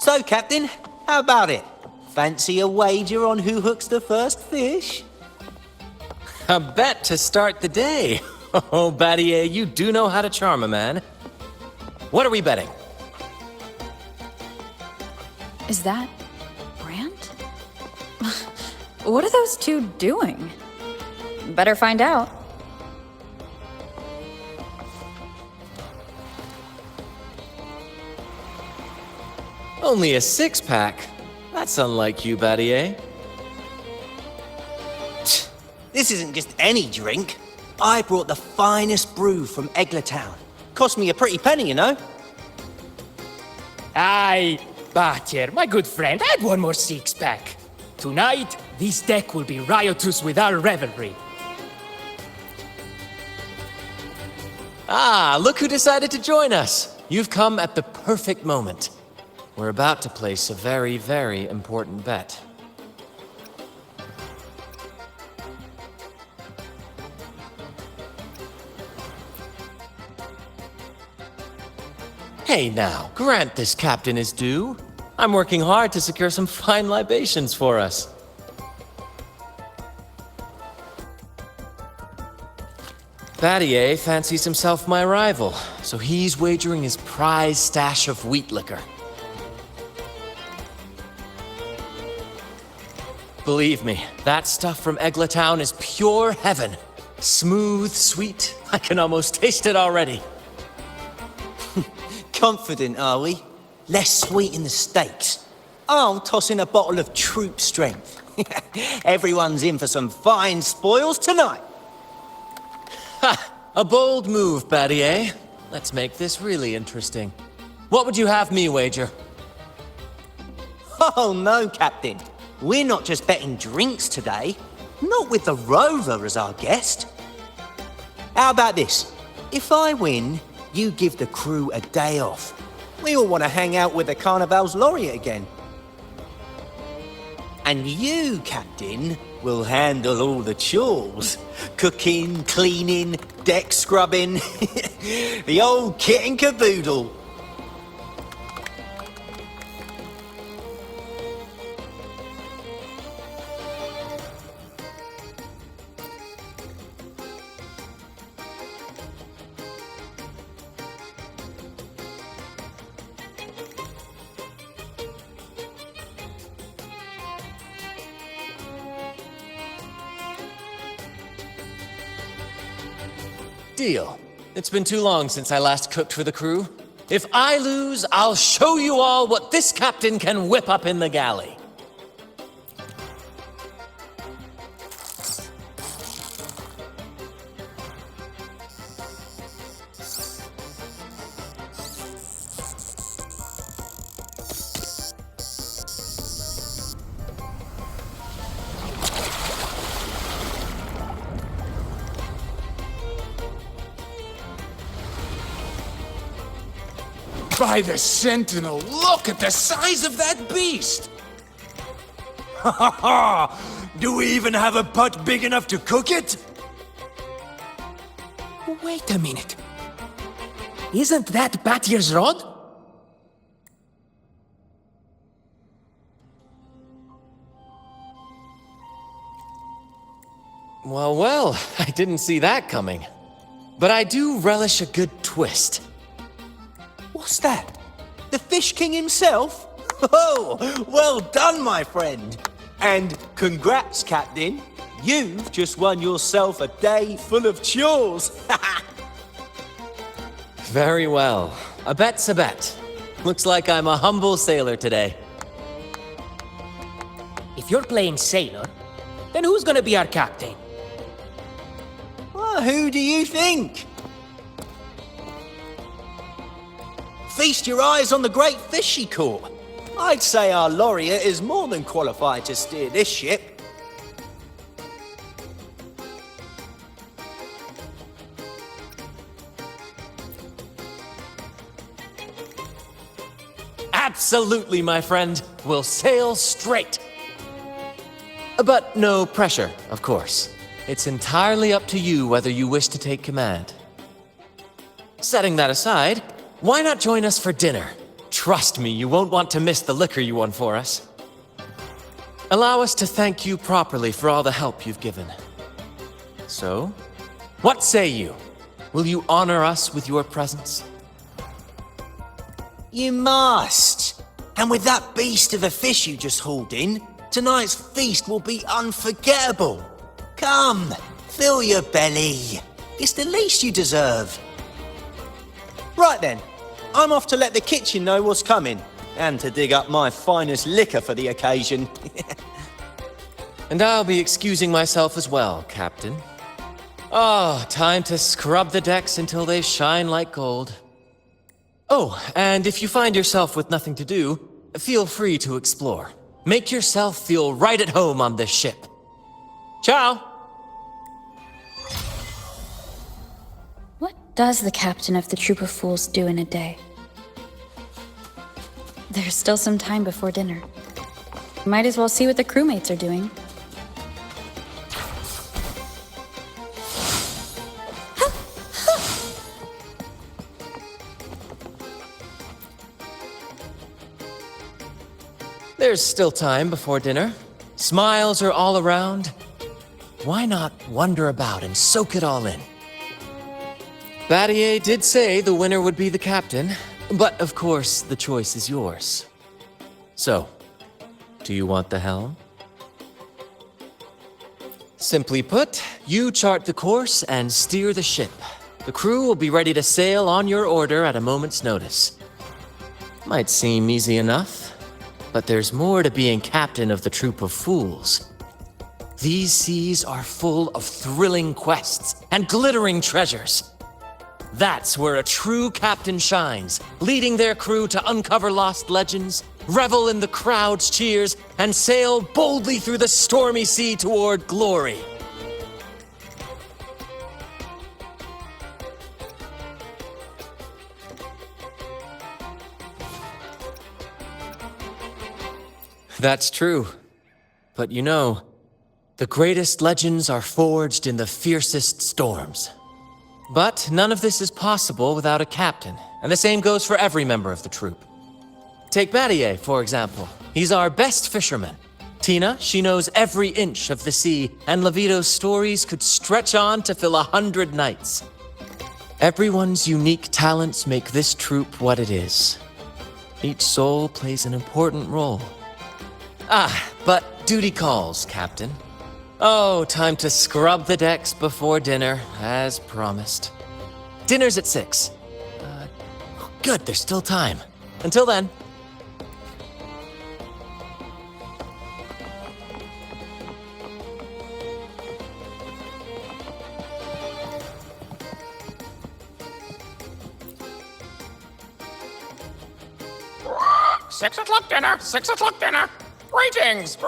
So, Captain, how about it? Fancy a wager on who hooks the first fish? A bet to start the day. Oh, Battier, you do know how to charm a man. What are we betting? Is that Brant? What are those two doing? Better find out. Only a six-pack. That's unlike you, Battier. This isn't just any drink. I brought the finest brew from Town. Cost me a pretty penny, you know. Aye, Battier, my good friend, add one more six-pack. Tonight, this deck will be riotous with our revelry. Ah, look who decided to join us. You've come at the perfect moment. We're about to place a very, very important bet. Hey now, grant this captain his due. I'm working hard to secure some fine libations for us. Battier fancies himself my rival, so he's wagering his prize stash of wheat liquor. Believe me, that stuff from Town is pure heaven. Smooth, sweet, I can almost taste it already. Confident, are we? Less sweet in the steaks. I'll toss in a bottle of Troupe strength. Everyone's in for some fine spoils tonight. Ha! A bold move, Battier. Let's make this really interesting. What would you have me wager? Oh no, Captain. We're not just betting drinks today. Not with the Rover as our guest. How about this? If I win, you give the crew a day off. We all want to hang out with the Carnival's laureate again. And you, Captain, will handle all the chores. Cooking, cleaning, deck scrubbing. The old kit and caboodle. Deal. It's been too long since I last cooked for the crew. If I lose, I'll show you all what this captain can whip up in the galley. By the Sentinel, look at the size of that beast! Ha ha ha! Do we even have a pot big enough to cook it? Wait a minute. Isn't that Battier's rod? Well, well, I didn't see that coming. But I do relish a good twist. What's that? The Fish King himself? Oh, well done, my friend. And congrats, Captain. You've just won yourself a day full of chores. Very well. A bet's a bet. Looks like I'm a humble sailor today. If you're playing sailor, then who's gonna be our captain? Well, who do you think? Feast your eyes on the great fish she caught. I'd say our laureate is more than qualified to steer this ship. Absolutely, my friend. We'll sail straight. But no pressure, of course. It's entirely up to you whether you wish to take command. Setting that aside, why not join us for dinner? Trust me, you won't want to miss the liquor you won for us. Allow us to thank you properly for all the help you've given. So, what say you? Will you honor us with your presence? You must. And with that beast of a fish you just hauled in, tonight's feast will be unforgettable. Come, fill your belly. It's the least you deserve. Right then, I'm off to let the kitchen know what's coming, and to dig up my finest liquor for the occasion. And I'll be excusing myself as well, Captain. Oh, time to scrub the decks until they shine like gold. Oh, and if you find yourself with nothing to do, feel free to explore. Make yourself feel right at home on this ship. Ciao! What does the captain of the Troupe of Fools do in a day? There's still some time before dinner. Might as well see what the crewmates are doing. There's still time before dinner. Smiles are all around. Why not wander about and soak it all in? Battier did say the winner would be the captain, but of course the choice is yours. So, do you want the helm? Simply put, you chart the course and steer the ship. The crew will be ready to sail on your order at a moment's notice. Might seem easy enough, but there's more to being captain of the Troupe of Fools. These seas are full of thrilling quests and glittering treasures. That's where a true captain shines, leading their crew to uncover lost legends, revel in the crowd's cheers, and sail boldly through the stormy sea toward glory. That's true. But you know, the greatest legends are forged in the fiercest storms. But none of this is possible without a captain, and the same goes for every member of the troupe. Take Battier, for example. He's our best fisherman. Tina, she knows every inch of the sea, and Levito's stories could stretch on to fill 100 nights. Everyone's unique talents make this troupe what it is. Each soul plays an important role. Ah, but duty calls, Captain. Oh, time to scrub the decks before dinner, as promised. Dinner's at 6. Good, there's still time. Until then. Six o'clock dinner! 6 o'clock dinner! Greetings!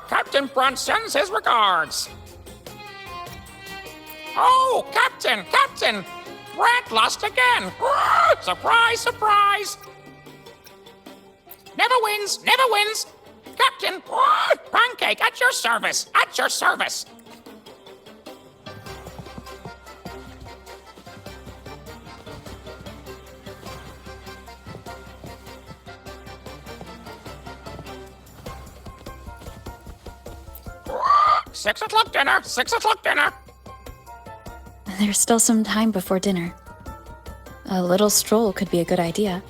Captain Brant sends his regards. Oh, Captain! Captain! Brant lost again! Surprise, surprise! Never wins, never wins! Captain! Pancake at your service, at your service! Six o'clock dinner! 6 o'clock dinner! There's still some time before dinner. A little stroll could be a good idea.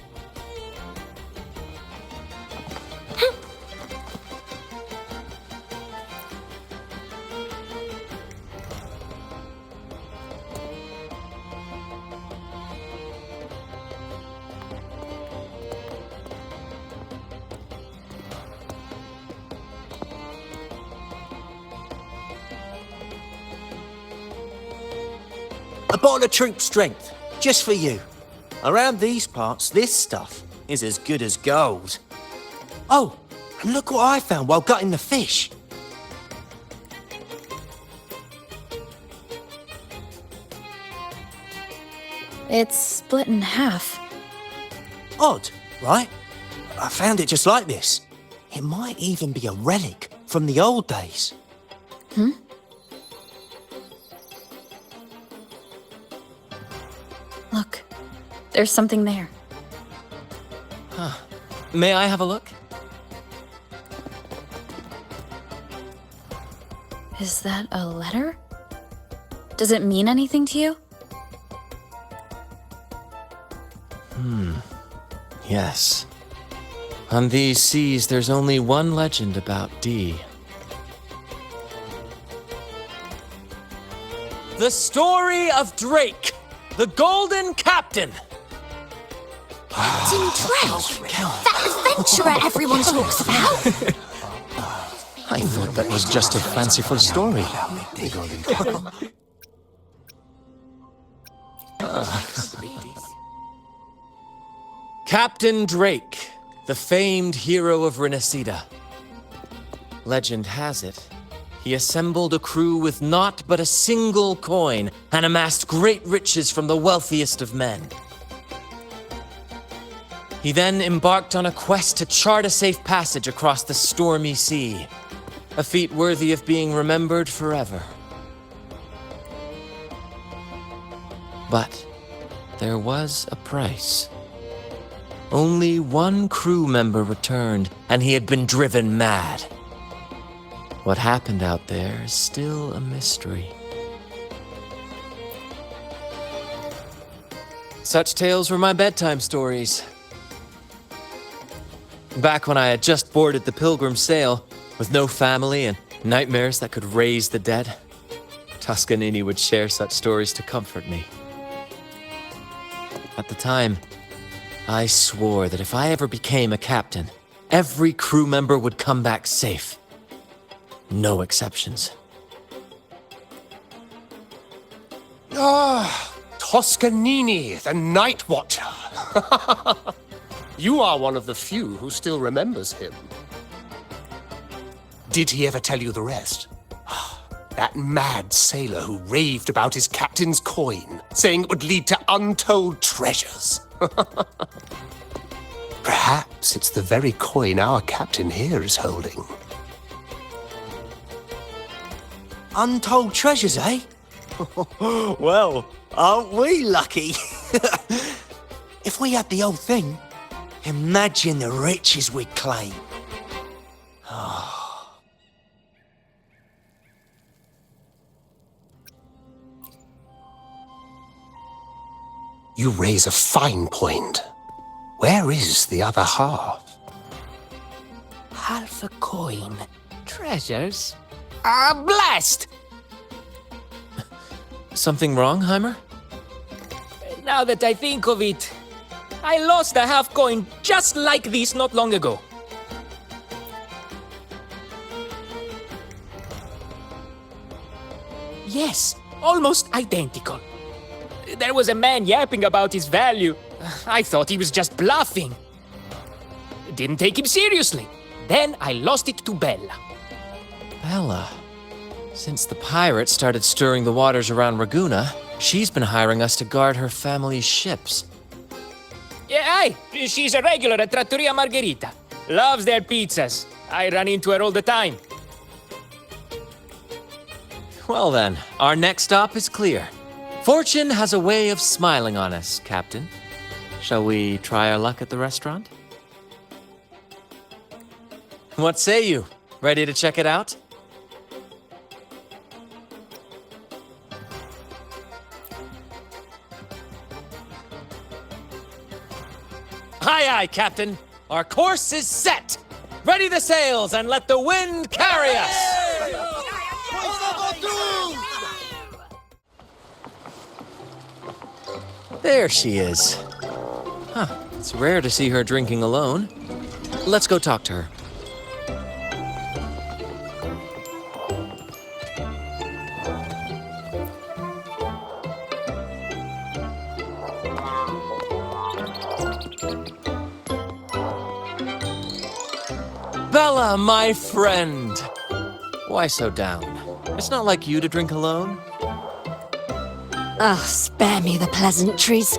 A bottle of Troupe strength, just for you. Around these parts, this stuff is as good as gold. Oh, and look what I found while gutting the fish. It's split in half. Odd, right? I found it just like this. It might even be a relic from the old days. Look, there's something there. May I have a look? Is that a letter? Does it mean anything to you? Yes. On these seas, there's only one legend about Dee. The story of Drake, the Golden Captain. Captain Drake? That adventurer everyone talks about? I thought that was just a fanciful story. Captain Drake, the famed hero of Renacida. Legend has it, he assembled a crew with naught but a single coin and amassed great riches from the wealthiest of men. He then embarked on a quest to chart a safe passage across the stormy sea, a feat worthy of being remembered forever. But there was a price. Only one crew member returned, and he had been driven mad. What happened out there is still a mystery. Such tales were my bedtime stories. Back when I had just boarded the Pilgrim sail, with no family and nightmares that could raise the dead, Toscanini would share such stories to comfort me. At the time, I swore that if I ever became a captain, every crew member would come back safe. No exceptions. Ah, Toscanini, the Night Watcher. You are one of the few who still remembers him. Did he ever tell you the rest? That mad sailor who raved about his captain's coin, saying it would lead to untold treasures. Perhaps it's the very coin our captain here is holding. Untold treasures, eh? Well, aren't we lucky? If we had the whole thing, imagine the riches we'd claim. You raise a fine point. Where is the other half? Half a coin. Treasures? Ah, blast! Something wrong, Heimer? Now that I think of it, I lost a half coin just like this not long ago. Yes, almost identical. There was a man yapping about his value. I thought he was just bluffing. Didn't take him seriously. Then I lost it to Bella. Bella. Since the pirates started stirring the waters around Raguna, she's been hiring us to guard her family's ships. Yeah, aye. She's a regular at Trattoria Margherita. Loves their pizzas. I run into her all the time. Well then, our next stop is clear. Fortune has a way of smiling on us, Captain. Shall we try our luck at the restaurant? What say you? Ready to check it out? Aye, aye, Captain. Our course is set. Ready the sails and let the wind carry us. There she is. Huh, it's rare to see her drinking alone. Let's go talk to her. Bella, my friend! Why so down? It's not like you to drink alone. Oh, spare me the pleasantries.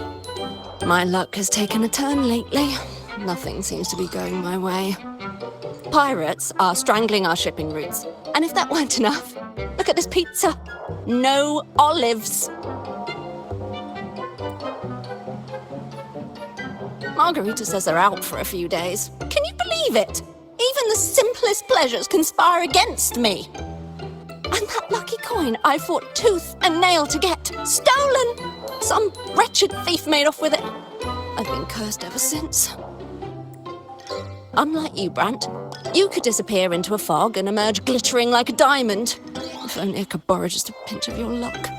My luck has taken a turn lately. Nothing seems to be going my way. Pirates are strangling our shipping routes. And if that weren't enough, look at this pizza. No olives. Margarita says they're out for a few days. Can you believe it? Even the simplest pleasures conspire against me. And that lucky coin I fought tooth and nail to get, stolen! Some wretched thief made off with it. I've been cursed ever since. Unlike you, Brant, you could disappear into a fog and emerge glittering like a diamond. If only I could borrow just a pinch of your luck.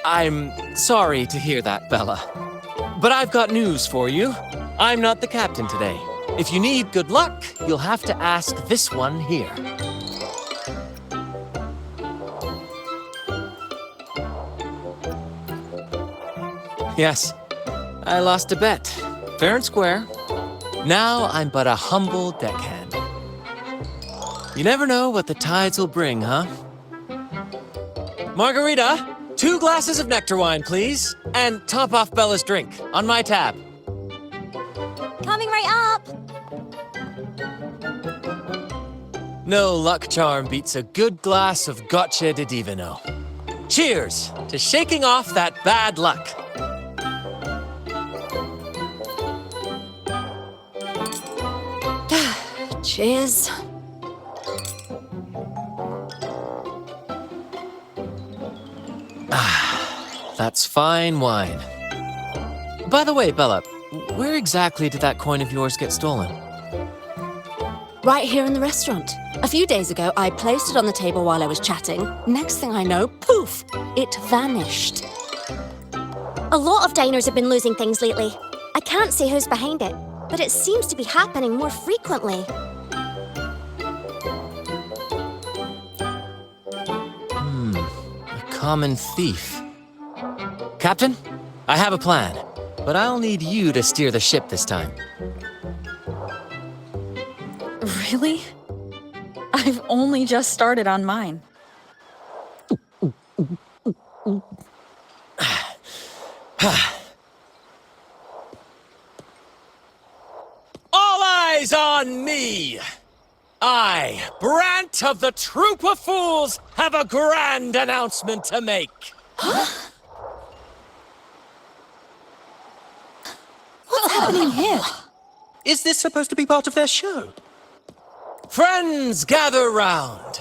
I'm sorry to hear that, Bella. But I've got news for you. I'm not the captain today. If you need good luck, you'll have to ask this one here. Yes, I lost a bet. Fair and square. Now I'm but a humble deckhand. You never know what the tides will bring, huh? Margarita, 2 glasses of nectar wine, please. And top off Bella's drink, on my tab. Coming right up! No luck charm beats a good glass of gotcha di divino. Cheers to shaking off that bad luck. Cheers. That's fine wine. By the way, Bella, where exactly did that coin of yours get stolen? Right here in the restaurant. A few days ago, I placed it on the table while I was chatting. Next thing I know, poof, it vanished. A lot of diners have been losing things lately. I can't say who's behind it, but it seems to be happening more frequently. A common thief. Captain, I have a plan, but I'll need you to steer the ship this time. Really? I've only just started on mine. All eyes on me! I, Brant of the Troupe of Fools, have a grand announcement to make. What's happening here? Is this supposed to be part of their show? Friends, gather round.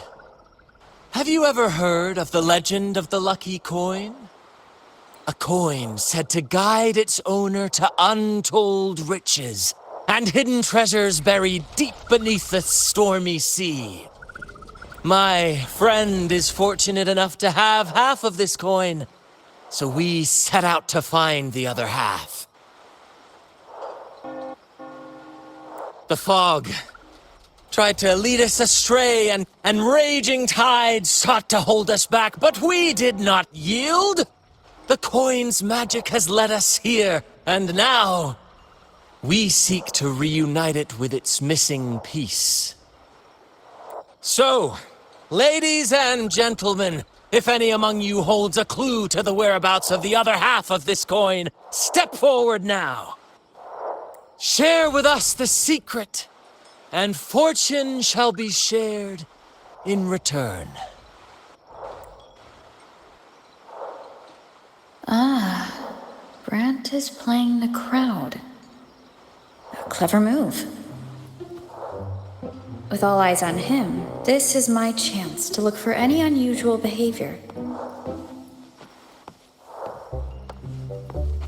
Have you ever heard of the legend of the lucky coin? A coin said to guide its owner to untold riches and hidden treasures buried deep beneath the stormy sea. My friend is fortunate enough to have half of this coin, so we set out to find the other half. The fog tried to lead us astray, and raging tides sought to hold us back, but we did not yield. The coin's magic has led us here, and now we seek to reunite it with its missing piece. So, ladies and gentlemen, if any among you holds a clue to the whereabouts of the other half of this coin, step forward now. Share with us the secret, and fortune shall be shared in return. Brant is playing the crowd. A clever move. With all eyes on him, this is my chance to look for any unusual behavior.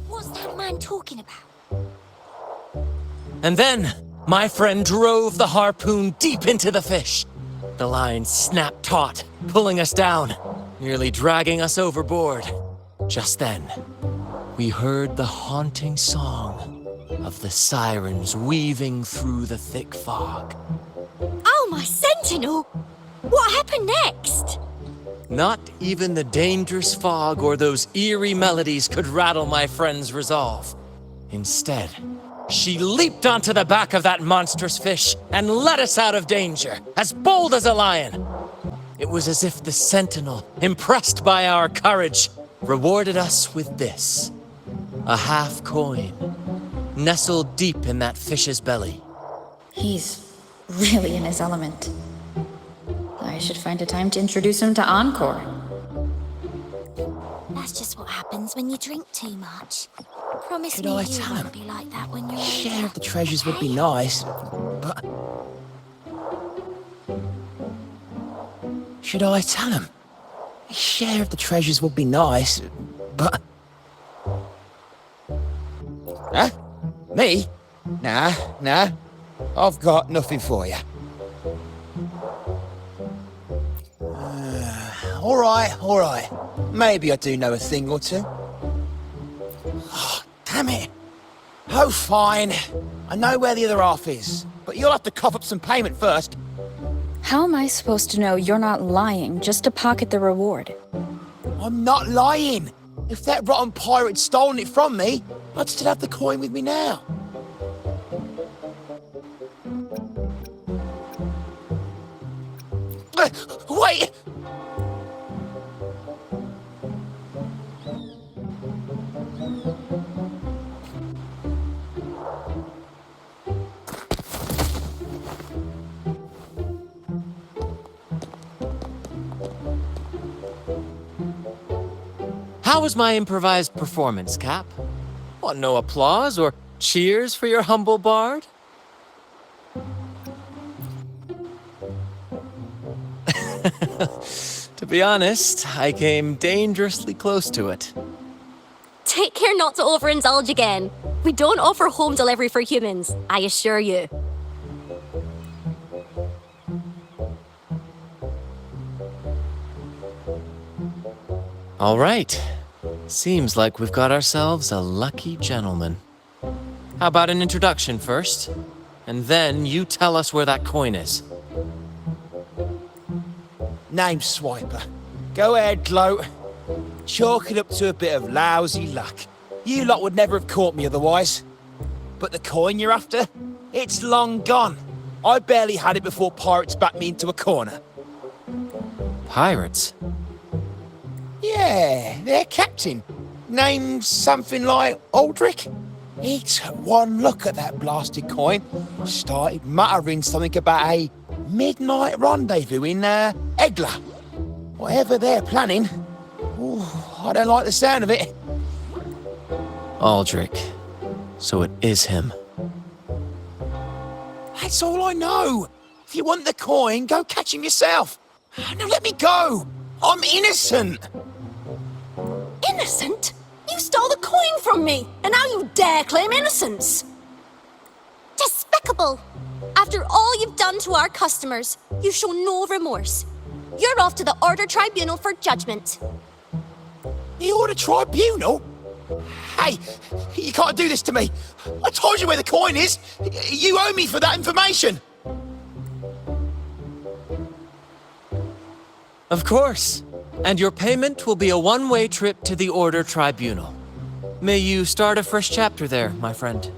What's that man talking about? And then, my friend drove the harpoon deep into the fish. The line snapped taut, pulling us down, nearly dragging us overboard. Just then, we heard the haunting song of the sirens weaving through the thick fog. Oh, my sentinel! What happened next? Not even the dangerous fog or those eerie melodies could rattle my friend's resolve. Instead, she leaped onto the back of that monstrous fish and led us out of danger, as bold as a lion. It was as if the sentinel, impressed by our courage, rewarded us with this. A half coin, nestled deep in that fish's belly. He's really in his element. I should find a time to introduce him to Encore. That's just what happens when you drink too much. Promise Should me I you tell won't him? be like that when you're Share older, of the treasures would be okay? nice, but... Should I tell him? Share of the treasures would be nice, but... Huh? Me? Nah. I've got nothing for you. All right. Maybe I do know a thing or two. Oh, damn it. Oh, fine. I know where the other half is, but you'll have to cough up some payment first. How am I supposed to know you're not lying just to pocket the reward? I'm not lying. If that rotten pirate had stolen it from me, I'd still have the coin with me now. Wait! How was my improvised performance, Cap? What, no applause or cheers for your humble bard? To be honest, I came dangerously close to it. Take care not to overindulge again. We don't offer home delivery for humans, I assure you. All right. Seems like we've got ourselves a lucky gentleman. How about an introduction first? And then you tell us where that coin is. Name's Swiper. Go ahead, gloat. Chalk it up to a bit of lousy luck. You lot would never have caught me otherwise. But the coin you're after? It's long gone. I barely had it before pirates backed me into a corner. Pirates? Yeah, their captain. Named something like Aldrich. He took one look at that blasted coin, started muttering something about a midnight rendezvous in Egla. Whatever they're planning. Ooh, I don't like the sound of it. Aldrich. So it is him. That's all I know. If you want the coin, go catch him yourself. Now let me go. I'm innocent. Innocent? You stole the coin from me, and now you dare claim innocence! Despicable! After all you've done to our customers, you show no remorse. You're off to the Order Tribunal for judgment. The Order Tribunal? Hey, you can't do this to me. I told you where the coin is. You owe me for that information. Of course. And your payment will be a one-way trip to the Order Tribunal. May you start a fresh chapter there, my friend.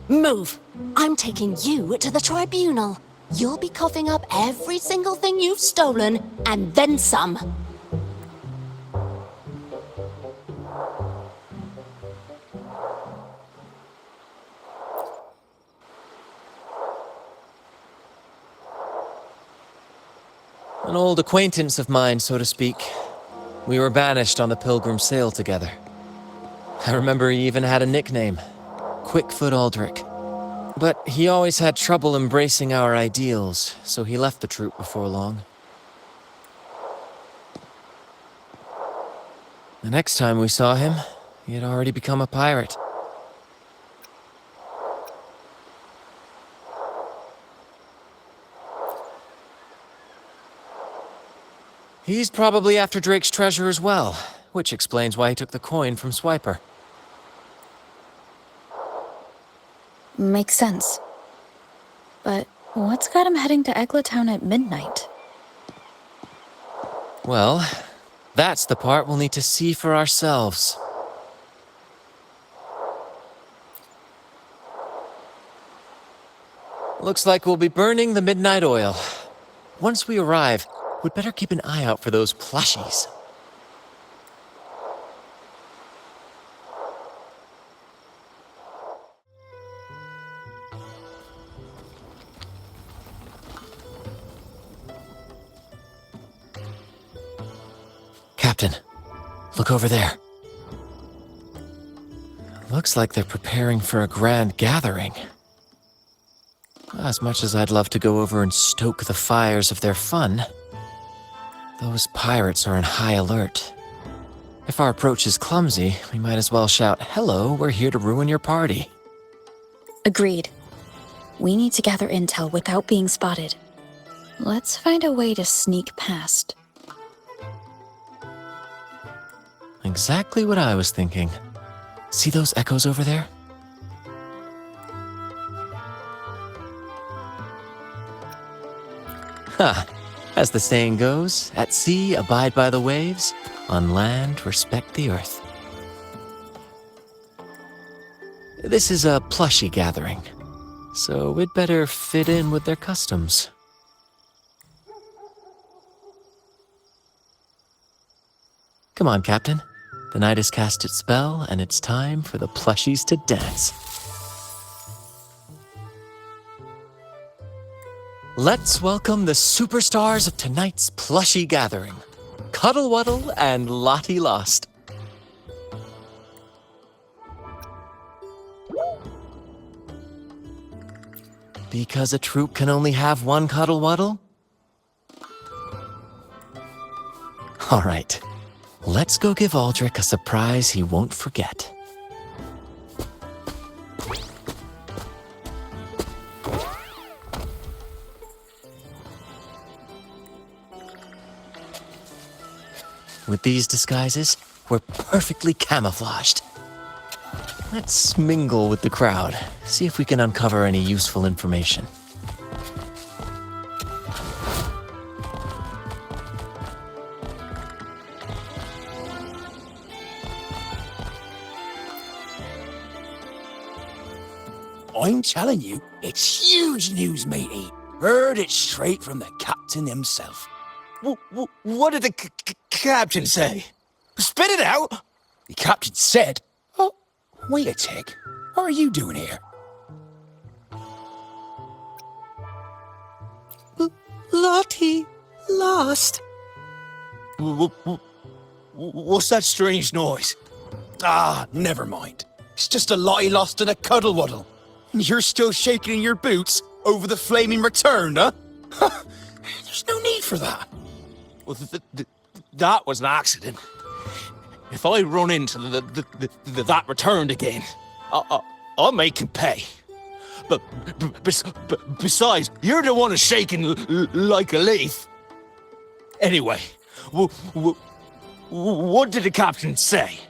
Move! I'm taking you to the tribunal. You'll be coughing up every single thing you've stolen, and then some. An old acquaintance of mine, so to speak. We were banished on the Pilgrim sail together. I remember he even had a nickname, Quickfoot Aldrich. But he always had trouble embracing our ideals, so he left the troupe before long. The next time we saw him, he had already become a pirate. He's probably after Drake's treasure as well, which explains why he took the coin from Swiper. Makes sense. But what's got him heading to Eglatown at midnight? Well, that's the part we'll need to see for ourselves. Looks like we'll be burning the midnight oil. Once we arrive, we'd better keep an eye out for those plushies. Captain, look over there. Looks like they're preparing for a grand gathering. As much as I'd love to go over and stoke the fires of their fun, those pirates are in high alert. If our approach is clumsy, we might as well shout, "Hello, we're here to ruin your party." Agreed. We need to gather intel without being spotted. Let's find a way to sneak past. Exactly what I was thinking. See those echoes over there? Ha! As the saying goes, at sea abide by the waves, on land respect the earth. This is a plushy gathering, so we'd better fit in with their customs. Come on, Captain. The night has cast its spell, and it's time for the plushies to dance. Let's welcome the superstars of tonight's plushie gathering, Cuddle Wuddle and Lottie Lost. Because a troupe can only have one Cuddle Wuddle? All right, let's go give Aldrich a surprise he won't forget. With these disguises, we're perfectly camouflaged. Let's mingle with the crowd, see if we can uncover any useful information. I'm telling you, it's huge news, matey. Heard it straight from the captain himself. What did the captain say? Spit it out! The captain said... Oh, wait a tick. What are you doing here? Lottie lost. What's that strange noise? Ah, never mind. It's just a Lottie lost and a cuddle wuddle. You're still shaking in your boots over the flaming return, huh? There's no need for that. Well, that was an accident. If I run into that returned again, I'll make him pay. But besides, you're the one who's shaking like a leaf. Anyway, what did the captain say?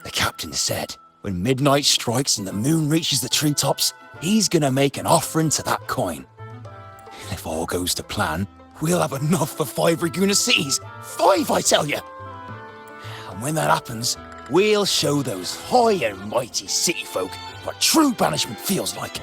The captain said, when midnight strikes and the moon reaches the treetops, he's gonna make an offering to that coin. And if all goes to plan, we'll have enough for 5 Raguna cities. 5, I tell you! And when that happens, we'll show those high and mighty city folk what true banishment feels like.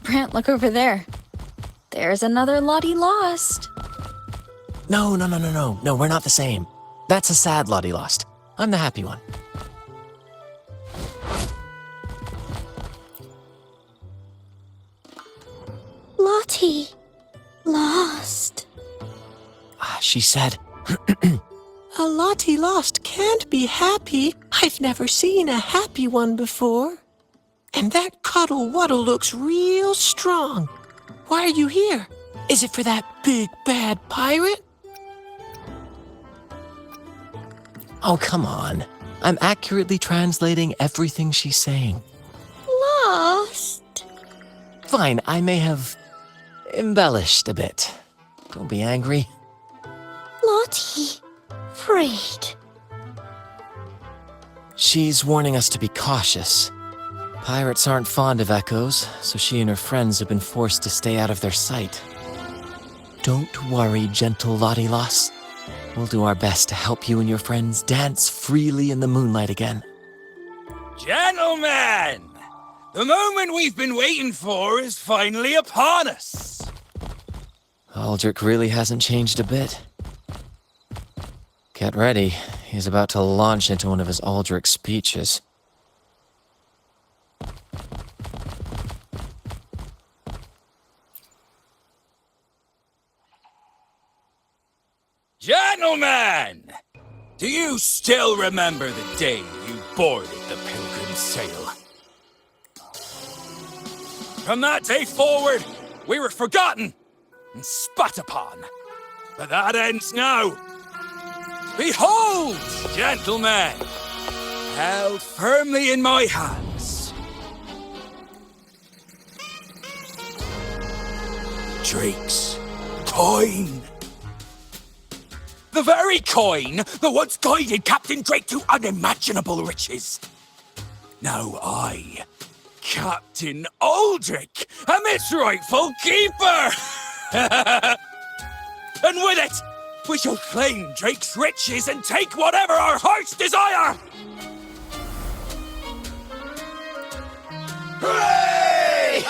Brant, look over there. There's another Lottie lost. No, we're not the same. That's a sad Lottie Lost. I'm the happy one. Lottie lost. She said, A Lottie lost can't be happy. I've never seen a happy one before. And that Cuddle Wuddle looks real strong. Why are you here? Is it for that big bad pirate? oh, come on. I'm accurately translating everything she's saying. Lost. Fine, I may have embellished a bit. Don't be angry. Lottie. Afraid. She's warning us to be cautious. Pirates aren't fond of echoes, so she and her friends have been forced to stay out of their sight. Don't worry, gentle Lottie Loss. We'll do our best to help you and your friends dance freely in the moonlight again. Gentlemen! The moment we've been waiting for is finally upon us! Aldrich really hasn't changed a bit. Get ready. He's about to launch into one of his Aldrich speeches. Gentlemen! Do you still remember the day you boarded the Pilgrim's Sail? From that day forward, we were forgotten and spat upon. But that ends now. Behold, gentlemen, held firmly in my hands, Drake's coin. The very coin that once guided Captain Drake to unimaginable riches. Now I, Captain Aldrich, am its rightful keeper! And with it, we shall claim Drake's riches and take whatever our hearts desire! Hooray!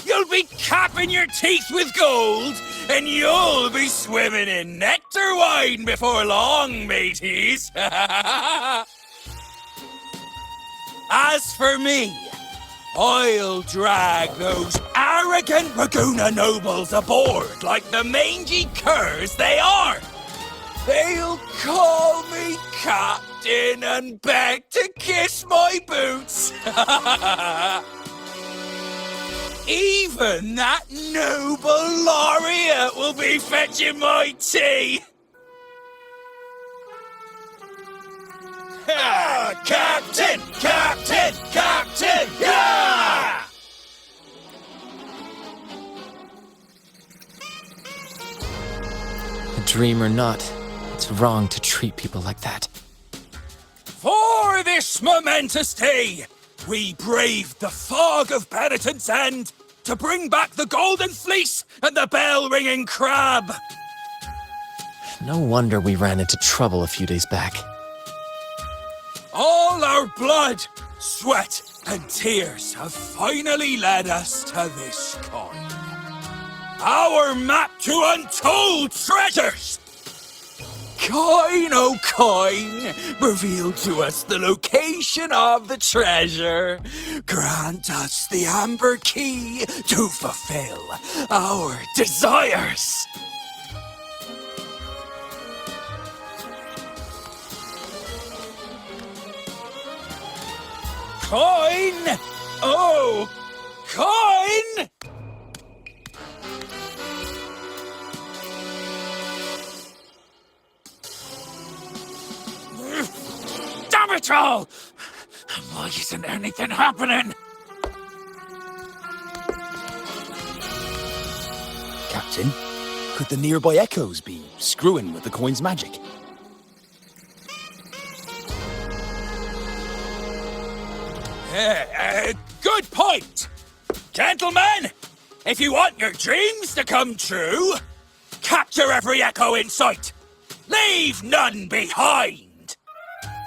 You'll be capping your teeth with gold, and you'll be swimming in nectar wine before long, mateys. As for me, I'll drag those arrogant Raguna nobles aboard like the mangy curs they are. They'll call me captain and beg to kiss my boots. Even that noble laureate will be fetching my tea. Captain! Captain! Captain! Yeah! A dream or not, it's wrong to treat people like that. For this momentous day, we braved the fog of penitence and to bring back the golden fleece and the bell-ringing crab. No wonder we ran into trouble a few days back. All our blood, sweat, and tears have finally led us to this coin. Our map to untold treasures! Coin, oh coin, reveal to us the location of the treasure. Grant us the amber key to fulfill our desires. Coin! Oh, coin! Damn it all! Why isn't anything happening? Captain, could the nearby echoes be screwing with the coin's magic? Good point! Gentlemen, if you want your dreams to come true, capture every echo in sight. Leave none behind.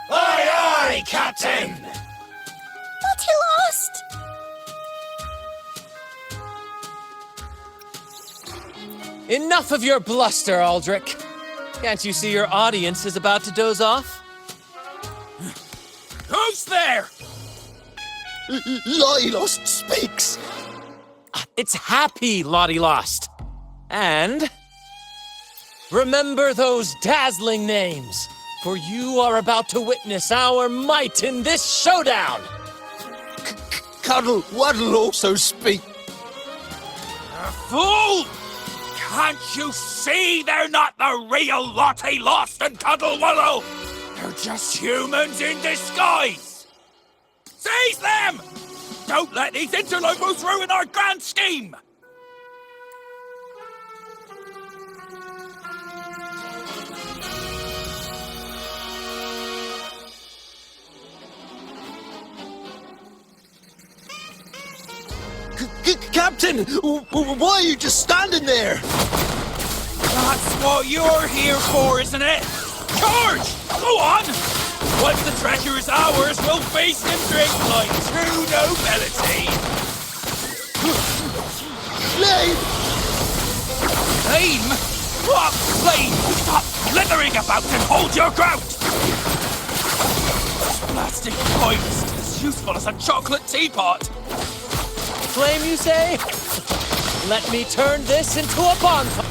Aye, aye, Captain! But he lost! Enough of your bluster, Aldrich. Can't you see your audience is about to doze off? Who's there? Lottie Lost speaks! It's happy, Lottie Lost. And remember those dazzling names, for you are about to witness our might in this showdown. Cuddle Waddle also speak. Fool! Can't you see they're not the real Lottie Lost and Cuddle Wallow? They're just humans in disguise! Seize them! Don't let these interlopers ruin our grand scheme! Captain, why are you just standing there? That's what you're here for, isn't it? Charge! Go on! Once the treasure is ours, we'll feast and drink like true nobility. Flame! Flame? What? Please, stop slithering about and hold your ground! This plastic coin is as useful as a chocolate teapot! Flame, you say? Let me turn this into a bonfire!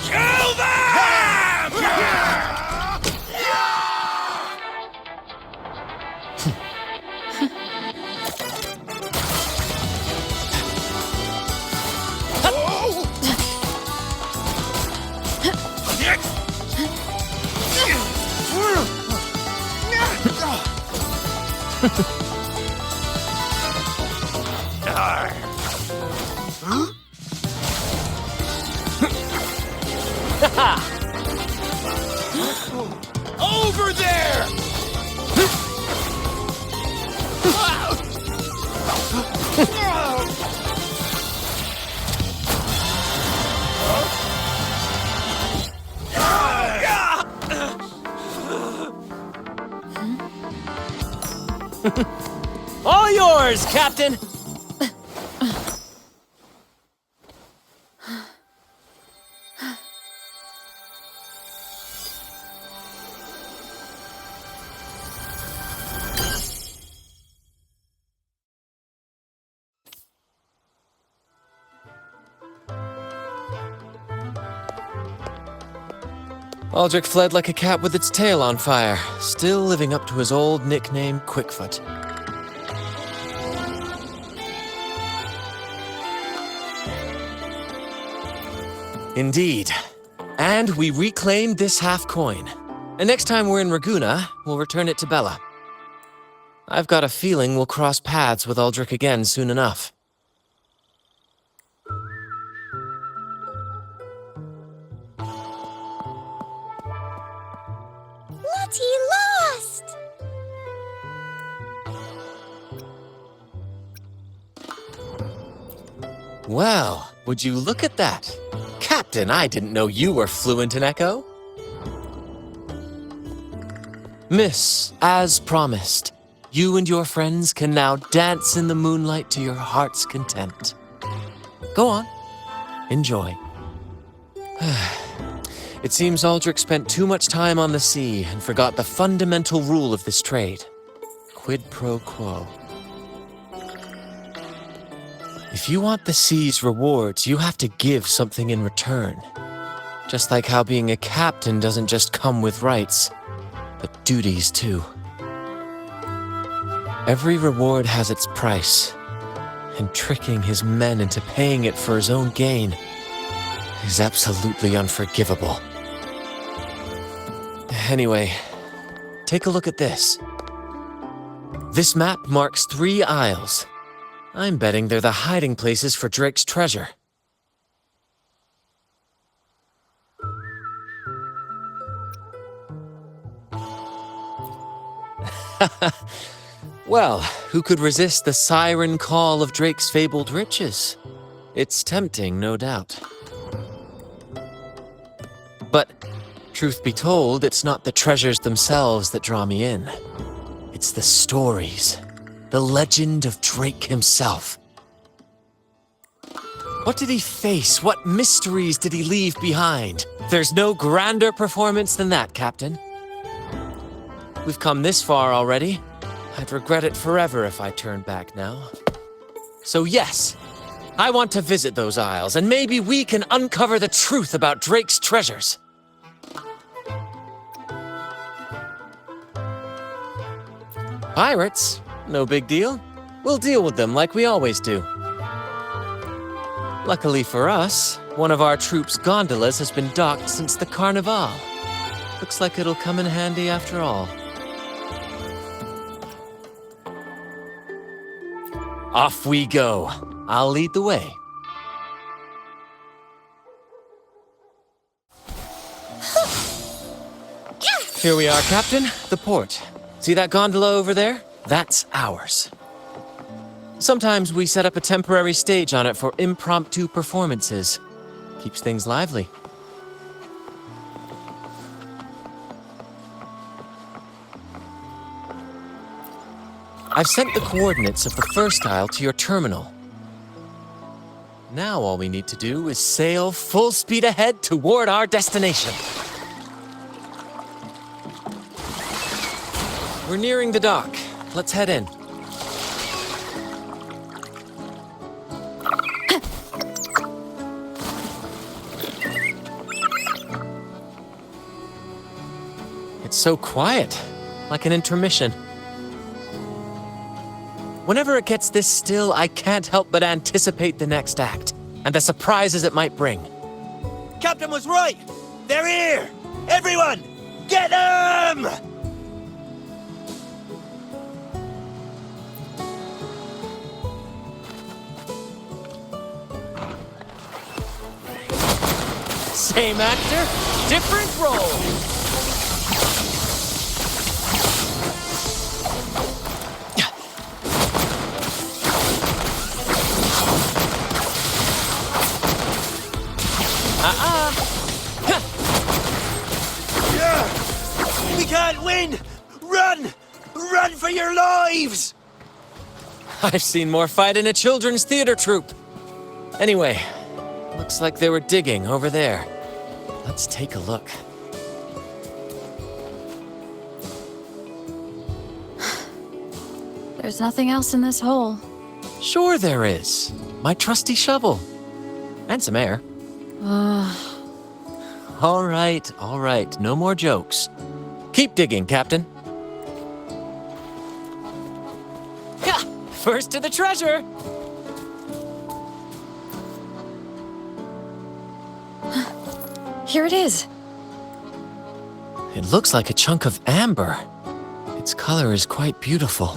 Kill them! Over there! All yours, Captain! Aldrich fled like a cat with its tail on fire, still living up to his old nickname, Quickfoot. Indeed. And we reclaimed this half-coin. And next time we're in Raguna, we'll return it to Bella. I've got a feeling we'll cross paths with Aldrich again soon enough. Lottie lost! Well, would you look at that? Captain, I didn't know you were fluent in Echo. Miss, as promised, you and your friends can now dance in the moonlight to your heart's content. Go on, enjoy. It seems Aldrich spent too much time on the sea and forgot the fundamental rule of this trade. Quid pro quo. If you want the sea's rewards, you have to give something in return. Just like how being a captain doesn't just come with rights, but duties too. Every reward has its price, and tricking his men into paying it for his own gain is absolutely unforgivable. Anyway, take a look at this. This map marks 3 isles. I'm betting they're the hiding places for Drake's treasure. Well, who could resist the siren call of Drake's fabled riches? It's tempting, no doubt. But, truth be told, it's not the treasures themselves that draw me in. It's the stories, the legend of Drake himself. What did he face? What mysteries did he leave behind? There's no grander performance than that, Captain. We've come this far already. I'd regret it forever if I turned back now. So yes, I want to visit those isles, and maybe we can uncover the truth about Drake's treasures. Pirates? No big deal. We'll deal with them like we always do. Luckily for us, one of our Troupe's gondolas has been docked since the Carnival. Looks like it'll come in handy after all. Off we go. I'll lead the way. Here we are, Captain. The port. See that gondola over there? That's ours. Sometimes we set up a temporary stage on it for impromptu performances. Keeps things lively. I've sent the coordinates of the first isle to your terminal. Now all we need to do is sail full speed ahead toward our destination. We're nearing the dock. Let's head in. It's so quiet, like an intermission. Whenever it gets this still, I can't help but anticipate the next act, and the surprises it might bring. Captain was right! They're here! Everyone, get them! Same actor, different role. We can't win! Run! Run for your lives! I've seen more fight in a children's theater troupe. Anyway, looks like they were digging over there. Let's take a look. There's nothing else in this hole. Sure there is. My trusty shovel. And some air. All right. No more jokes. Keep digging, Captain. Ha! First to the treasure! Here it is. It looks like a chunk of amber. Its color is quite beautiful.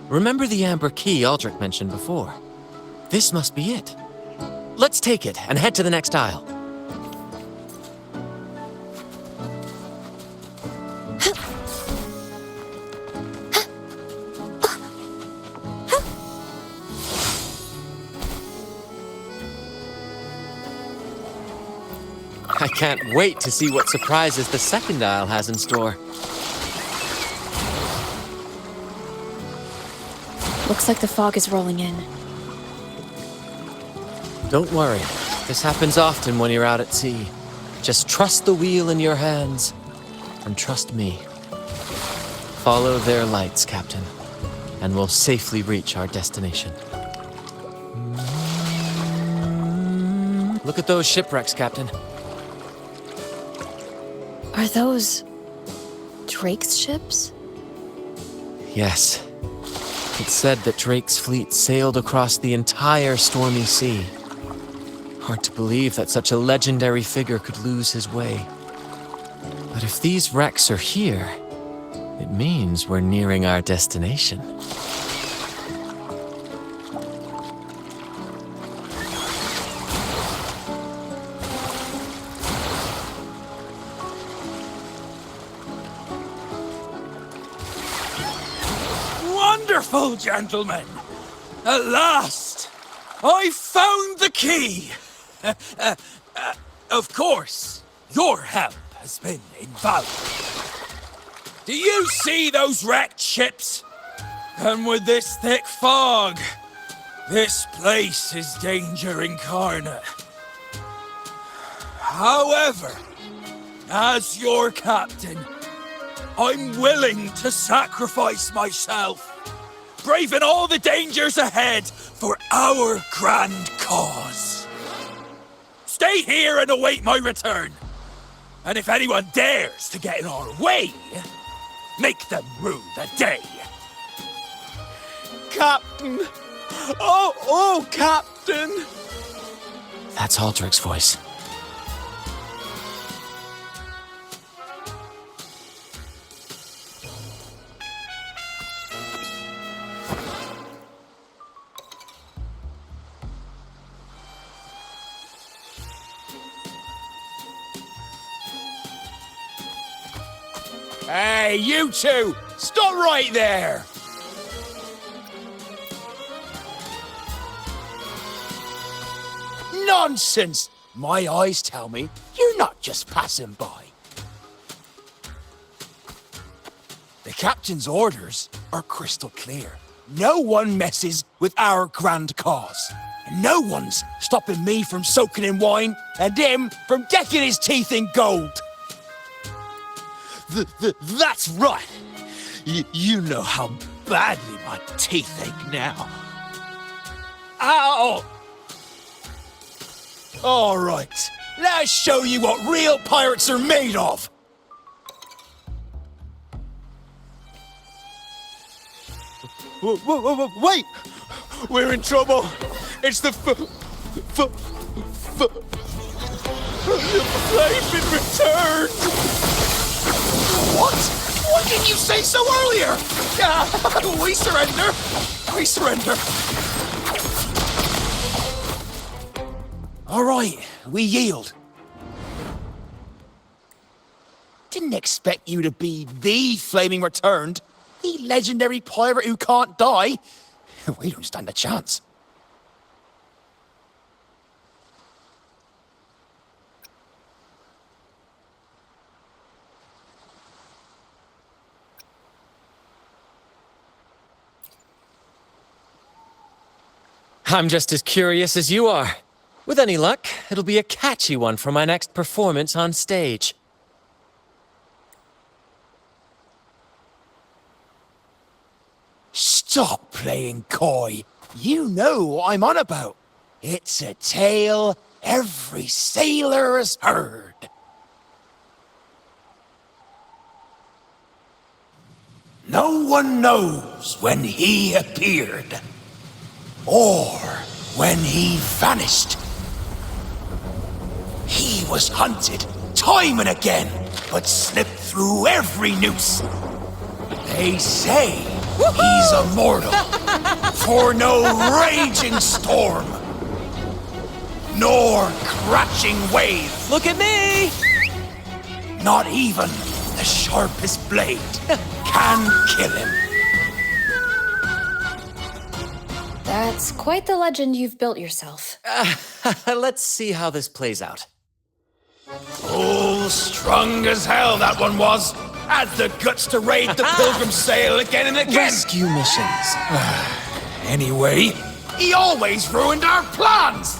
Remember the amber key Aldrich mentioned before? This must be it. Let's take it and head to the next aisle. I can't wait to see what surprises the second aisle has in store. Looks like the fog is rolling in. Don't worry. This happens often when you're out at sea. Just trust the wheel in your hands, and trust me. Follow their lights, Captain, and we'll safely reach our destination. Look at those shipwrecks, Captain. Are those Drake's ships? Yes. It's said that Drake's fleet sailed across the entire stormy sea. Hard to believe that such a legendary figure could lose his way. But if these wrecks are here, it means we're nearing our destination. Wonderful, gentlemen! At last, I found the key! Of course, your help has been invaluable. Do you see those wrecked ships? And with this thick fog, this place is danger incarnate. However, as your captain, I'm willing to sacrifice myself, braving all the dangers ahead for our grand cause. Stay here and await my return. And if anyone dares to get in our way, make them rue the day. Captain! Oh, Captain! That's Aldrich's voice. Hey, you two! Stop right there! Nonsense! My eyes tell me you're not just passing by. The captain's orders are crystal clear. No one messes with our grand cause. No one's stopping me from soaking in wine and him from decking his teeth in gold. That's right. You know how badly my teeth ache now. Ow! All right, let's show you what real pirates are made of. Wait! We're in trouble. It's the flame's been returned. What? Why didn't you say so earlier? We surrender. We surrender. All right, we yield. Didn't expect you to be the Flaming Returned, the legendary pirate who can't die. We don't stand a chance. I'm just as curious as you are. With any luck, it'll be a catchy one for my next performance on stage. Stop playing coy. You know what I'm on about. It's a tale every sailor has heard. No one knows when he appeared, or when he vanished. He was hunted time and again, but slipped through every noose. They say he's immortal, for no raging storm, nor crashing wave. Look at me! Not even the sharpest blade can kill him. That's quite the legend you've built yourself. Let's see how this plays out. Oh, strong as hell that one was. Had the guts to raid the Pilgrim Sail again and again. Rescue missions. Anyway, he always ruined our plans.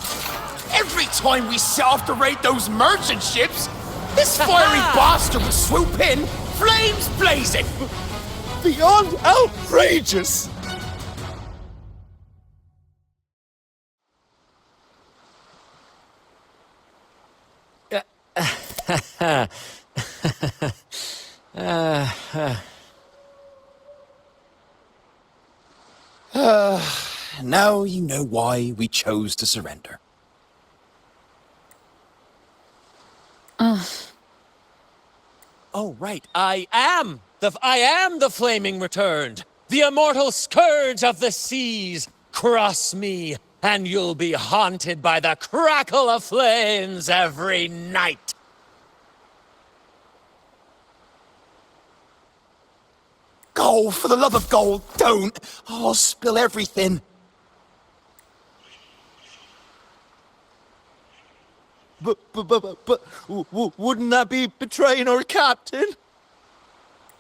Every time we set off to raid those merchant ships, this fiery bastard would swoop in, flames blazing. Beyond outrageous. Now you know why we chose to surrender. Oh, right. I am the Flaming Returned, the immortal scourge of the seas. Cross me, and you'll be haunted by the crackle of flames every night. Gold, for the love of gold, don't! I'll spill everything. But wouldn't that be betraying our captain?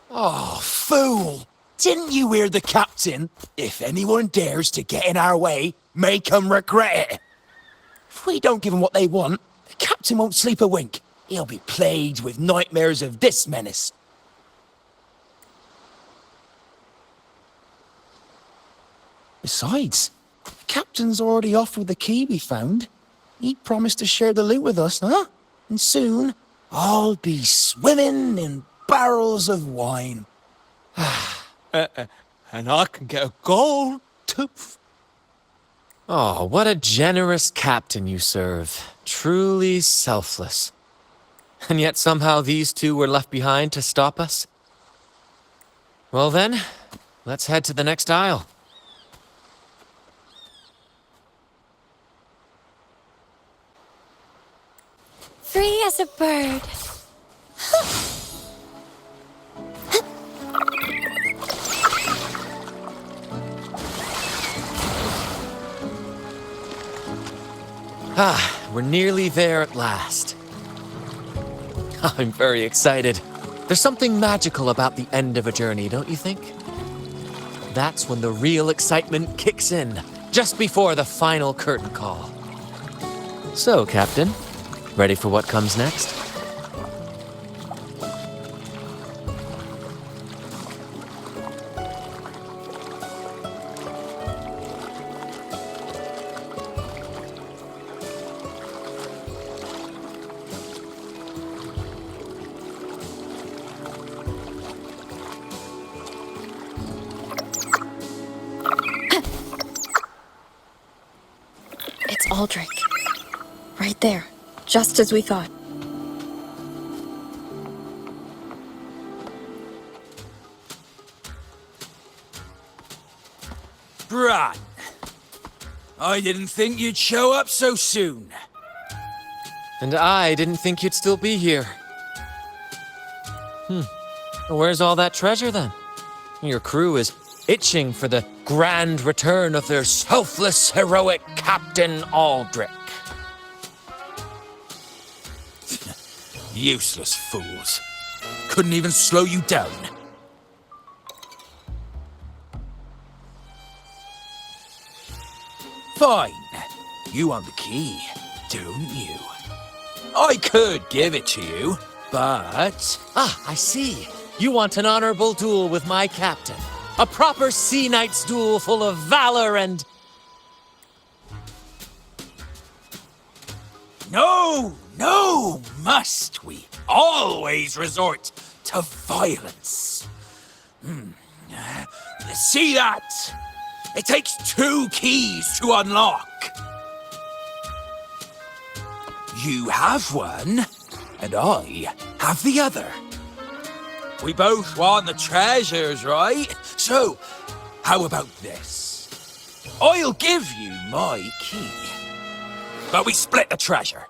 Oh, fool! Didn't you hear the captain? If anyone dares to get in our way, make 'em regret it. If we don't give 'em what they want, the captain won't sleep a wink. He'll be plagued with nightmares of this menace. Besides, the captain's already offered the key we found. He promised to share the loot with us, huh? And soon, I'll be swimming in barrels of wine. And I can get a gold tooth. Oh, what a generous captain you serve. Truly selfless. And yet somehow these two were left behind to stop us? Well then, let's head to the next isle. Free as a bird. We're nearly there at last. I'm very excited. There's something magical about the end of a journey, don't you think? That's when the real excitement kicks in, just before the final curtain call. So, Captain, ready for what comes next? It's Aldrich. Right there, just as we thought. Brant, I didn't think you'd show up so soon. And I didn't think you'd still be here. Where's all that treasure, then? Your crew is itching for the grand return of their selfless, heroic Captain Aldrich. Useless fools. Couldn't even slow you down. Fine. You want the key, don't you? I could give it to you, but... I see. You want an honorable duel with my captain. A proper Sea Knight's duel full of valor and... No, must we always resort to violence? See that? It takes 2 keys to unlock. You have one, and I have the other. We both want the treasures, right? So, how about this? I'll give you my key. But we split the treasure.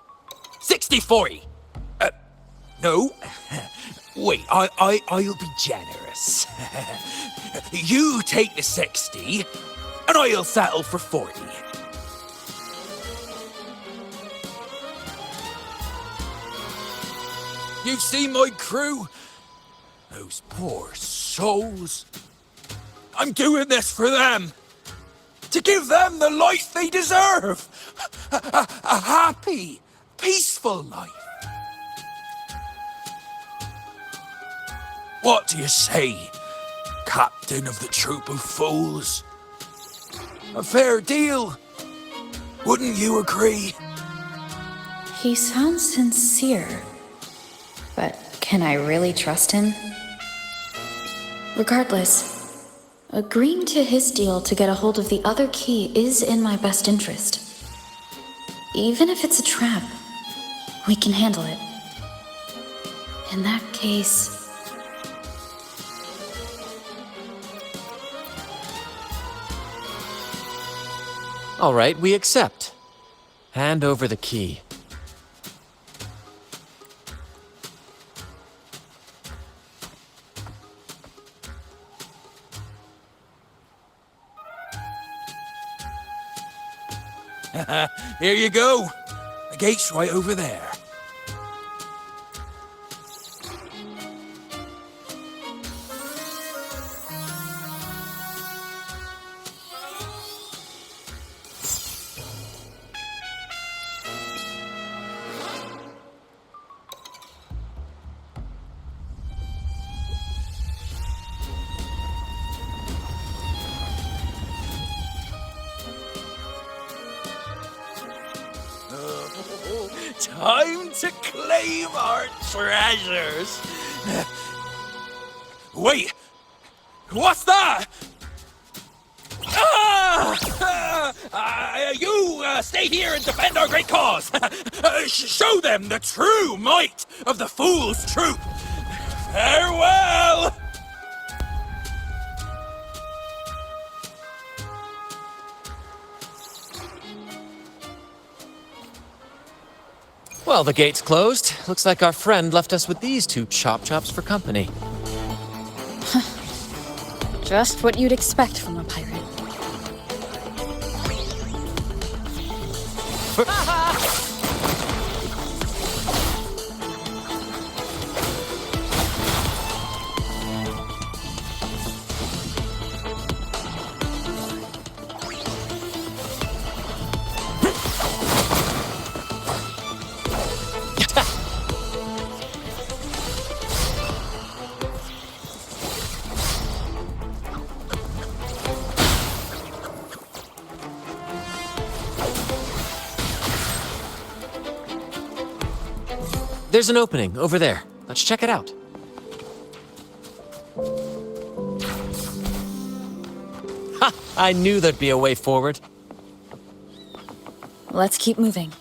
60-40. No. Wait, I'll be generous. You take the 60, and I'll settle for 40. You've seen my crew? Those poor souls. I'm doing this for them. To give them the life they deserve. A happy, peaceful life. What do you say, Captain of the Troupe of Fools? A fair deal, wouldn't you agree? He sounds sincere. But can I really trust him? Regardless, agreeing to his deal to get a hold of the other key is in my best interest. Even if it's a trap, we can handle it. In that case... All right, we accept. Hand over the key. Here you go. The gate's right over there. Time to claim our treasures. Wait, what's that? You stay here and defend our great cause. Show them the true might of the Fool's Troupe. Farewell. Well, the gate's closed. Looks like our friend left us with these 2 chop-chops for company. Just what you'd expect from a pirate. there's an opening over there. Let's check it out. Ha! I knew there'd be a way forward. Let's keep moving.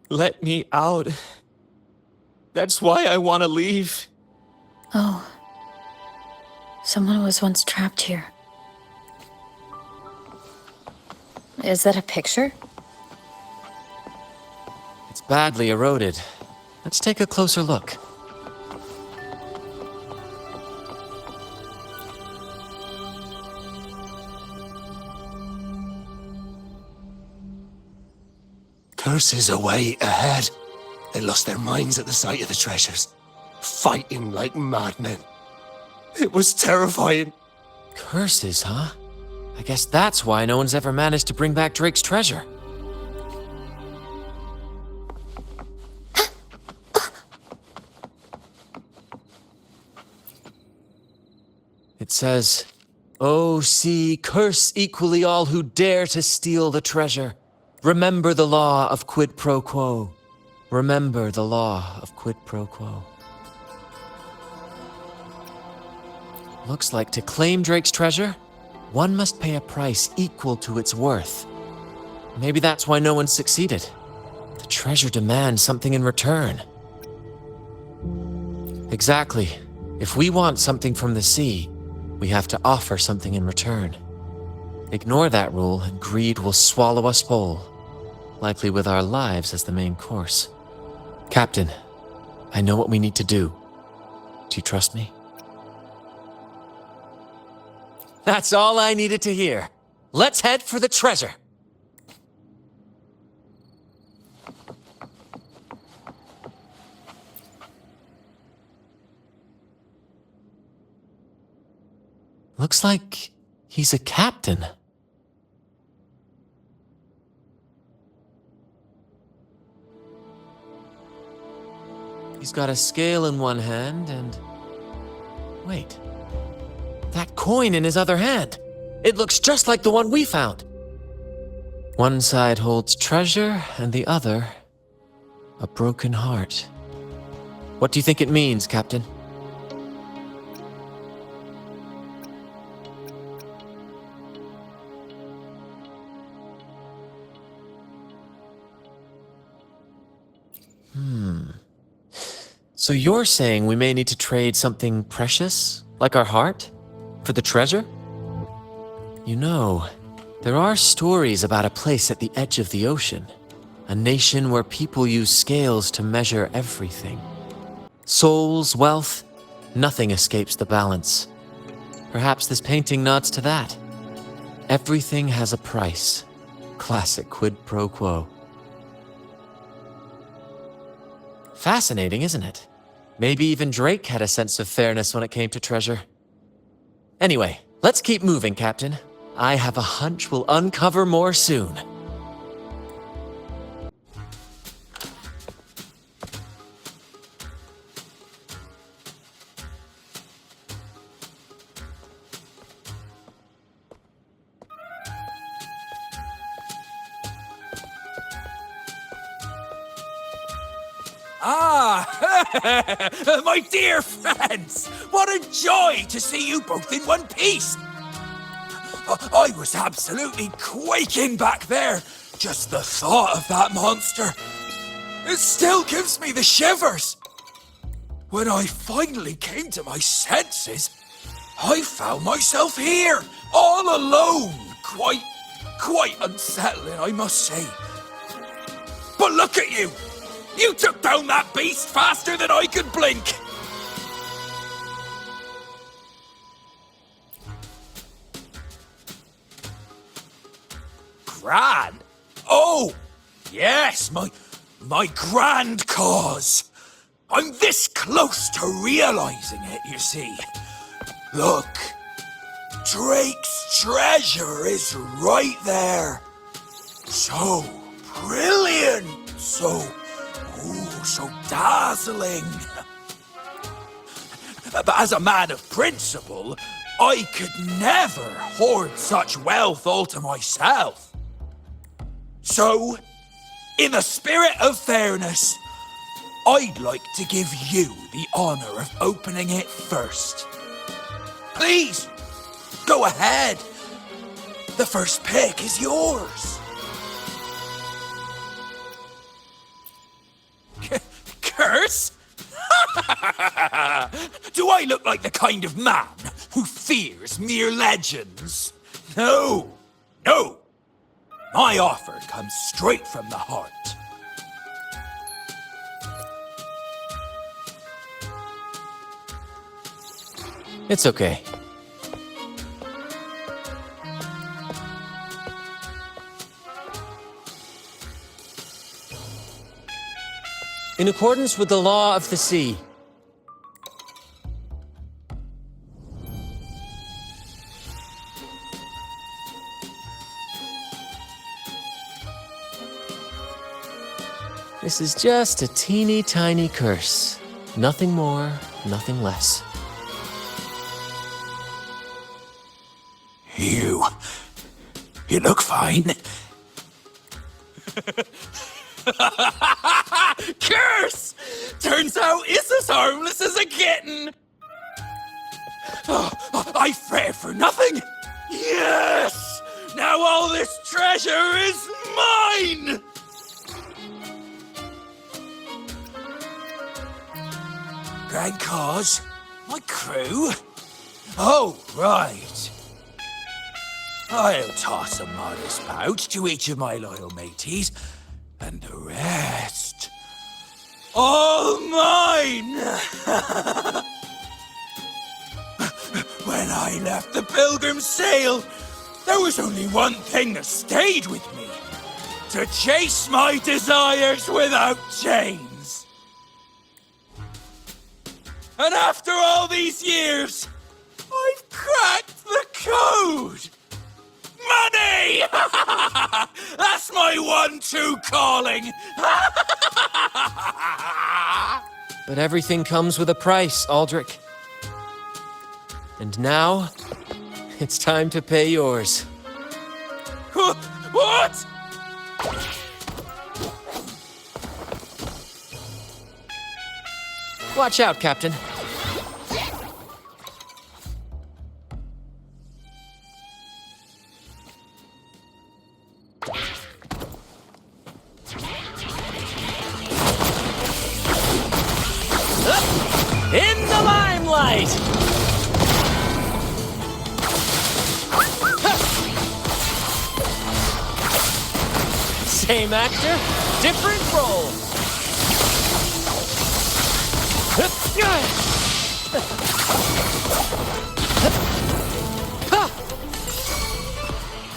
Let me out. That's why I want to leave. Oh. Someone was once trapped here. Is that a picture? It's badly eroded. Let's take a closer look. Curses away ahead. They lost their minds at the sight of the treasures, fighting like madmen. It was terrifying. Curses, huh? I guess that's why no one's ever managed to bring back Drake's treasure. It says, "Oh, see, curse equally all who dare to steal the treasure. Remember the law of quid pro quo. Remember the law of quid pro quo." Looks like to claim Drake's treasure, one must pay a price equal to its worth. Maybe that's why no one succeeded. The treasure demands something in return. Exactly. If we want something from the sea, we have to offer something in return. Ignore that rule and greed will swallow us whole, likely with our lives as the main course. Captain, I know what we need to do. Do you trust me? That's all I needed to hear. Let's head for the treasure. Looks like he's a captain. He's got a scale in one hand and... Wait. That coin in his other hand. It looks just like the one we found. One side holds treasure and the other, a broken heart. What do you think it means, Captain? So you're saying we may need to trade something precious, like our heart, for the treasure? You know, there are stories about a place at the edge of the ocean, a nation where people use scales to measure everything. Souls, wealth, nothing escapes the balance. Perhaps this painting nods to that. Everything has a price. Classic quid pro quo. Fascinating, isn't it? Maybe even Drake had a sense of fairness when it came to treasure. Anyway, let's keep moving, Captain. I have a hunch we'll uncover more soon. My dear friends! What a joy to see you both in one piece! I was absolutely quaking back there. Just the thought of that monster. It still gives me the shivers. When I finally came to my senses, I found myself here, all alone. Quite unsettling, I must say. But look at you! You took down that beast faster than I could blink! Grand? Oh! Yes, my grand cause. I'm this close to realizing it, you see. Look, Drake's treasure is right there. So brilliant, so dazzling. But as a man of principle, I could never hoard such wealth all to myself. So, in the spirit of fairness, I'd like to give you the honor of opening it first. Please, go ahead. The first pick is yours. Curse? Do I look like the kind of man who fears mere legends? No, no. My offer comes straight from the heart. It's okay. In accordance with the law of the sea, this is just a teeny tiny curse. Nothing more, nothing less. You look fine. Curse! Turns out it's as harmless as a kitten. Oh, I fret for nothing. Yes! Now all this treasure is mine! Grand cause? My crew? Oh, right. I'll toss a modest pouch to each of my loyal mateys, and the rest, all mine! When I left the Pilgrim's Sail, there was only one thing that stayed with me: to chase my desires without chains. And after all these years, I've cracked the code! Money! That's my one-two calling! but everything comes with a price, Aldrich. And now, it's time to pay yours. What? Watch out, Captain. In the limelight! Same actor, different role.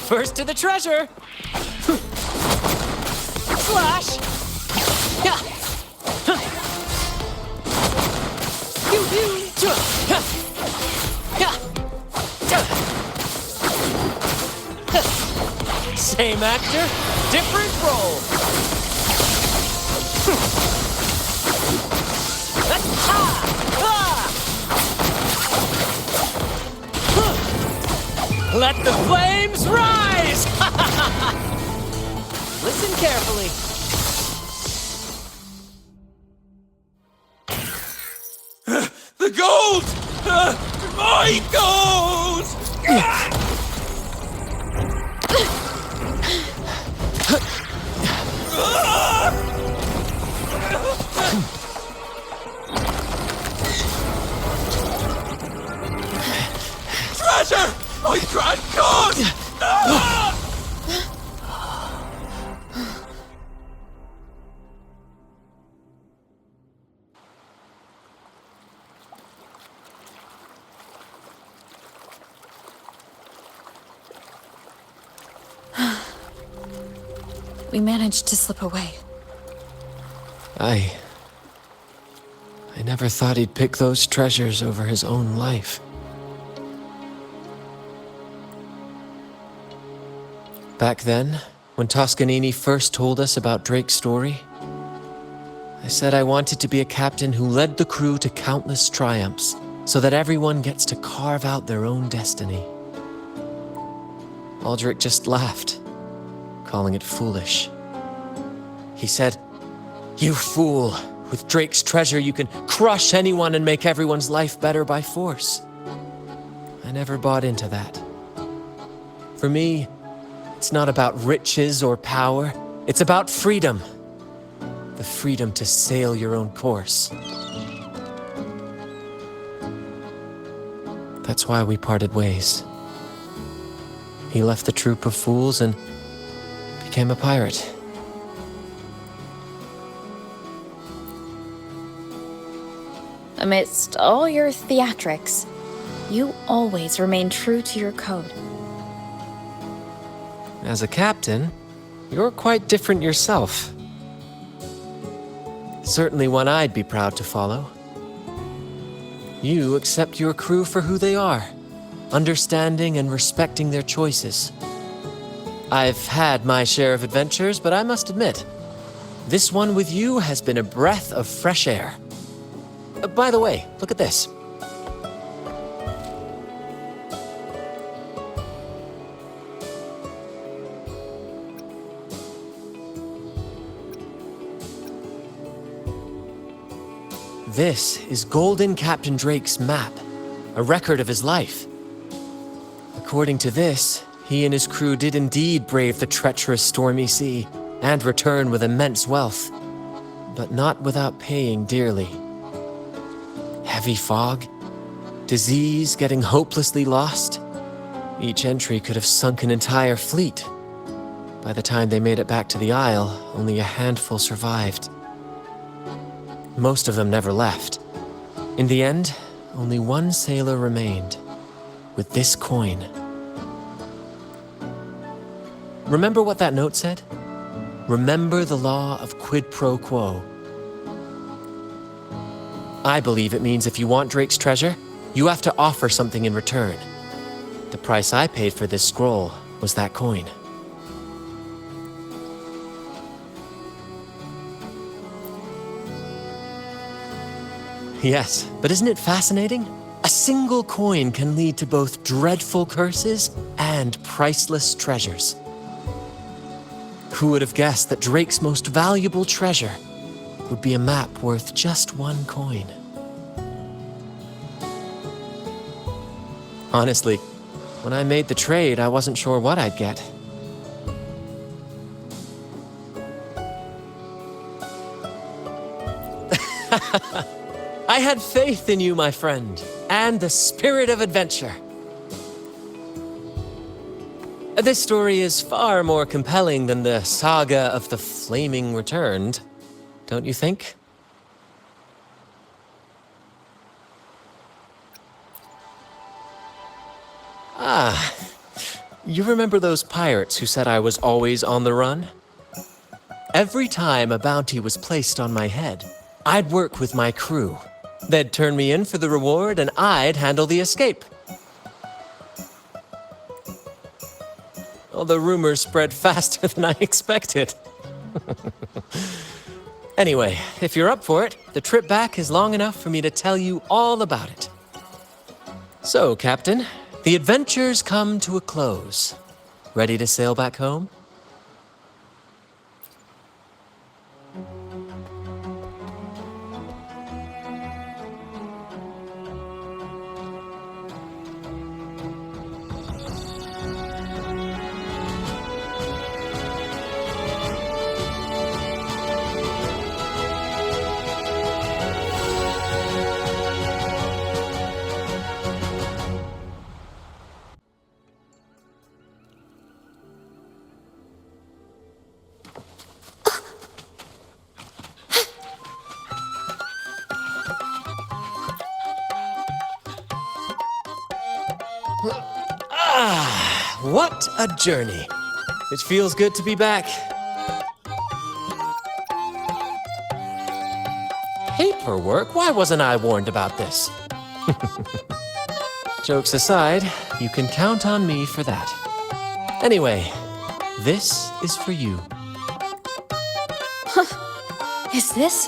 First to the treasure. Slash. Same actor, different role. Let the flames rise! Listen carefully. The gold! My gold! Treasure! My grand cause! We managed to slip away. I never thought he'd pick those treasures over his own life. Back then, when Toscanini first told us about Drake's story, I said I wanted to be a captain who led the crew to countless triumphs, so that everyone gets to carve out their own destiny. Aldrich just laughed, calling it foolish. He said, "You fool! With Drake's treasure, you can crush anyone and make everyone's life better by force." I never bought into that. For me, it's not about riches or power. It's about freedom. The freedom to sail your own course. That's why we parted ways. He left the Troupe of Fools and became a pirate. Amidst all your theatrics, you always remain true to your code. As a captain, you're quite different yourself. Certainly one I'd be proud to follow. You accept your crew for who they are, understanding and respecting their choices. I've had my share of adventures, but I must admit, this one with you has been a breath of fresh air. By the way, look at this. This is Golden Captain Drake's map, a record of his life. According to this, he and his crew did indeed brave the treacherous stormy sea and return with immense wealth, but not without paying dearly. Heavy fog, disease, getting hopelessly lost. Each entry could have sunk an entire fleet. By the time they made it back to the Isle, only a handful survived. Most of them never left. In the end, only one sailor remained, with this coin. Remember what that note said? Remember the law of quid pro quo. I believe it means if you want Drake's treasure, you have to offer something in return. The price I paid for this scroll was that coin. Yes, but isn't it fascinating? A single coin can lead to both dreadful curses and priceless treasures. Who would have guessed that Drake's most valuable treasure would be a map worth just one coin? Honestly, when I made the trade, I wasn't sure what I'd get. I had faith in you, my friend, and the spirit of adventure. This story is far more compelling than the saga of the Flaming Returned, don't you think? Ah, you remember those pirates who said I was always on the run? Every time a bounty was placed on my head, I'd work with my crew. They'd turn me in for the reward, and I'd handle the escape. Well, the rumors spread faster than I expected. Anyway, if you're up for it, the trip back is long enough for me to tell you all about it. So, Captain, the adventures come to a close. Ready to sail back home? What a journey. It feels good to be back. Paperwork? Why wasn't I warned about this? Jokes aside, you can count on me for that. Anyway, this is for you. Is this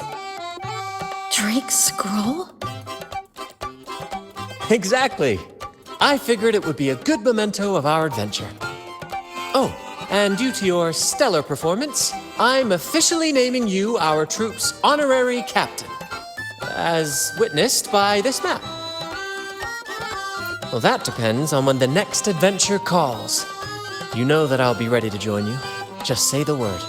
Drake's scroll? Exactly. I figured it would be a good memento of our adventure. Oh, and due to your stellar performance, I'm officially naming you our troupe's honorary captain, as witnessed by this map. Well, that depends on when the next adventure calls. You know that I'll be ready to join you. Just say the word.